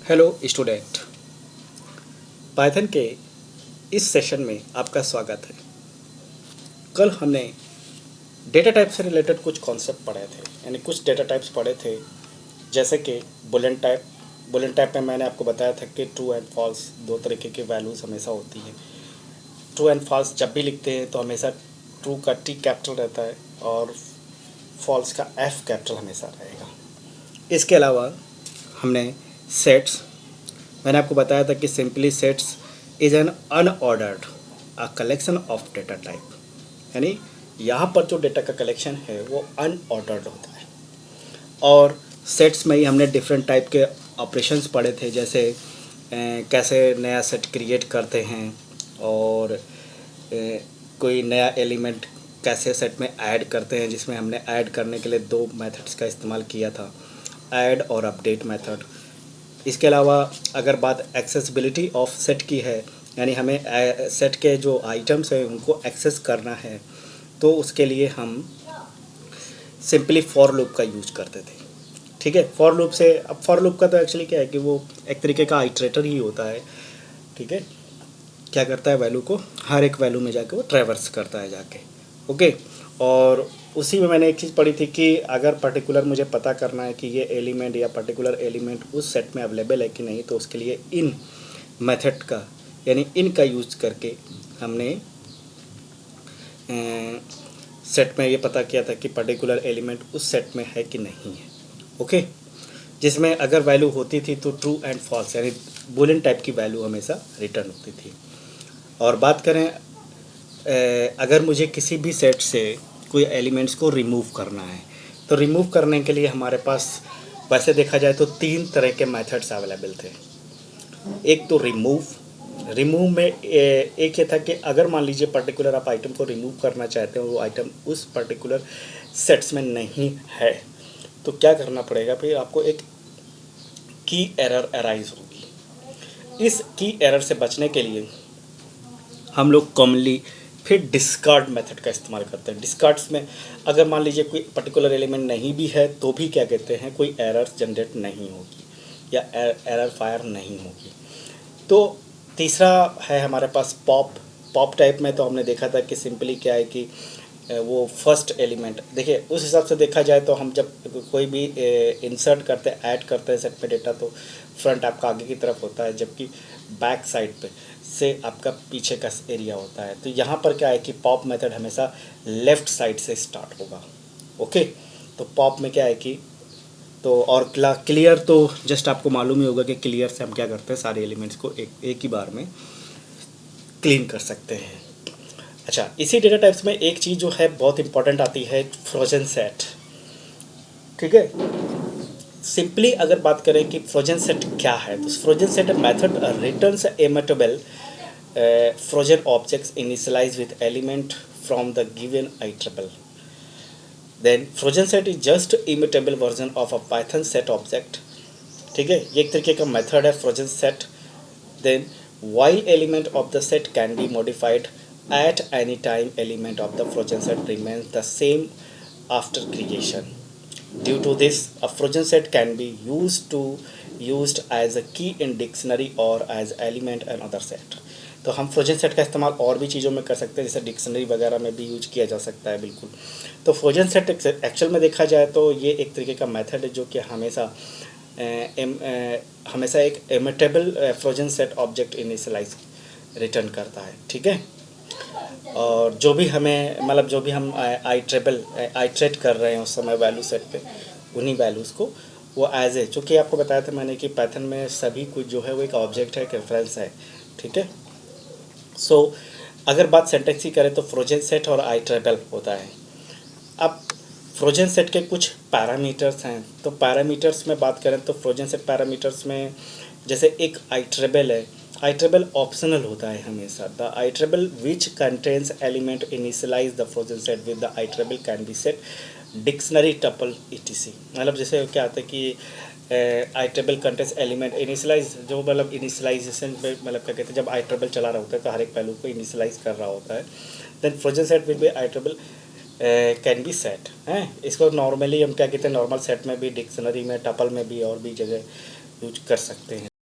Hello student, Python के इस session में आपका स्वागत है। कल हमने डेटा टाइप से रिलेटेड कुछ कॉन्सेप्ट पढ़े थे, यानी कुछ डेटा टाइप्स पढ़े थे, जैसे कि बुलियन टाइप। बुलियन टाइप में मैंने आपको बताया था कि ट्रू एंड फॉल्स दो तरीके की वैल्यूज़ हमेशा होती है। ट्रू एंड फॉल्स जब भी लिखते हैं तो हमेशा ट्रू का टी कैपिटल रहता है और फॉल्स का एफ कैपिटल हमेशा रहेगा। इसके अलावा हमने सेट्स, मैंने आपको बताया था कि simply sets is an unordered a collection of data type, यानी यहाँ पर जो डेटा का कलेक्शन है वो अनऑर्डर्ड होता है। और सेट्स में ही हमने डिफरेंट टाइप के ऑपरेशंस पढ़े थे, जैसे कैसे नया सेट क्रिएट करते हैं और कोई नया एलिमेंट कैसे सेट में ऐड करते हैं, जिसमें हमने ऐड करने के लिए दो मेथड्स का इस्तेमाल किया था, ऐड और अपडेट मेथड। इसके अलावा अगर बात एक्सेसिबिलिटी ऑफ सेट की है, यानी हमें सेट के जो आइटम्स हैं उनको एक्सेस करना है, तो उसके लिए हम सिंपली फॉर लूप का यूज करते थे। ठीक है, फॉर लूप से, अब फॉर लूप का तो एक्चुअली क्या है कि वो एक तरीके का आइटरेटर ही होता है। ठीक है, क्या करता है, वैल्यू को हर एक वैल्यू में जाके वो ट्रैवर्स करता है जाके। ओके, और उसी में मैंने एक चीज़ पढ़ी थी कि अगर पर्टिकुलर मुझे पता करना है कि ये एलिमेंट या पर्टिकुलर एलिमेंट उस सेट में अवेलेबल है कि नहीं, तो उसके लिए इन मेथड का, यानी इन का यूज़ करके हमने सेट में ये पता किया था कि पर्टिकुलर एलिमेंट उस सेट में है कि नहीं है। ओके, जिसमें अगर वैल्यू होती थी तो ट्रू एंड फॉल्स, यानी बुलियन टाइप की वैल्यू हमेशा रिटर्न होती थी। और बात करें अगर मुझे किसी भी सेट से कोई एलिमेंट्स को रिमूव करना है, तो रिमूव करने के लिए हमारे पास वैसे देखा जाए तो तीन तरह के मेथड्स अवेलेबल थे। एक तो रिमूव में एक ये था कि अगर मान लीजिए पर्टिकुलर आप आइटम को रिमूव करना चाहते हो, वो आइटम उस पर्टिकुलर सेट्स में नहीं है, तो क्या करना पड़ेगा, फिर आपको एक की एरर अराइज होगी। इस की एरर से बचने के लिए हम लोग कॉमनली फिर डिस्कार्ड मेथड का इस्तेमाल करते हैं। डिस्कार्ड्स में अगर मान लीजिए कोई पर्टिकुलर एलिमेंट नहीं भी है तो भी क्या कहते हैं, कोई एरर जनरेट नहीं होगी या एरर फायर नहीं होगी। तो तीसरा है हमारे पास पॉप टाइप में। तो हमने देखा था कि सिंपली क्या है कि वो फर्स्ट एलिमेंट, देखिए उस हिसाब से देखा जाए तो हम जब कोई भी इंसर्ट करते हैं, ऐड करते हैं सेट पे डेटा, तो फ्रंट आपका आगे की तरफ होता है, जबकि बैक साइड पे से आपका पीछे का एरिया होता है। तो यहाँ पर क्या है कि पॉप मेथड हमेशा लेफ़्ट साइड से स्टार्ट होगा। ओके, तो पॉप में क्या है कि तो और क्लियर तो जस्ट आपको मालूम ही होगा कि क्लियर से हम क्या करते हैं, सारे एलिमेंट्स को एक ही बार में क्लीन कर सकते हैं। अच्छा, इसी डेटा टाइप्स में एक चीज़ जो है बहुत इंपॉर्टेंट आती है, फ्रोजन सेट। ठीक है, सिंपली अगर बात करें कि फ्रोजन सेट क्या है, तो frozen set method returns immutable frozen objects initialize with element from the given iterable. Then frozen set is just immutable version of a Python set object. ठीक है, ये एक तरीके का मेथड है frozen set. Then while element of the set can be modified at any time, element of the frozen set remains the same after creation. Due to this, a frozen set can be used as a key in dictionary or as element in other set. तो हम frozen set का इस्तेमाल और भी चीज़ों में कर सकते हैं, जैसे डिक्शनरी वगैरह में भी यूज किया जा सकता है। बिल्कुल, तो फ्रोजन सेट एक्चुअल में देखा जाए तो ये एक तरीके का मेथड है जो कि हमेशा एक immutable frozen set object initialise return करता है। ठीक है, और जो भी हमें मतलब जो भी हम आइट्रेट कर रहे हैं उस समय वैल्यू सेट पे, उन्हीं वैल्यूज़ को वो एज ए, चूँकि आपको बताया था मैंने कि पाइथन में सभी कुछ जो है वो एक ऑब्जेक्ट है, एक रेफरेंस है। ठीक है, सो अगर बात सिंटैक्स की करें तो फ्रोजन सेट और आइट्रेबल होता है। अब फ्रोजन सेट के कुछ पैरामीटर्स हैं, तो पैरामीटर्स में बात करें तो फ्रोजन सेट पैरामीटर्स में जैसे एक आइट्रेबल है, आइट्रेबल ऑप्शनल होता है हमेशा। The iterable which contains element initialize the frozen set with the iterable can be set dictionary tuple etc। मतलब जैसे क्या आता है कि आइट्रेबल कंटेंट्स एलिमेंट इनिशियलाइज, जो मतलब इनिशियलाइजेशन पे मतलब क्या कहते हैं, जब आइट्रेबल चला रहा होता है तो हर एक वैल्यू को इनिशियलाइज कर रहा होता है। Then frozen set will be iterable can be set हैं। इसको नॉर्मली हम क्या कहते हैं, नॉर्मल सेट में भी, डिक्शनरी में, टपल में भी और भी जगह यूज कर सकते हैं।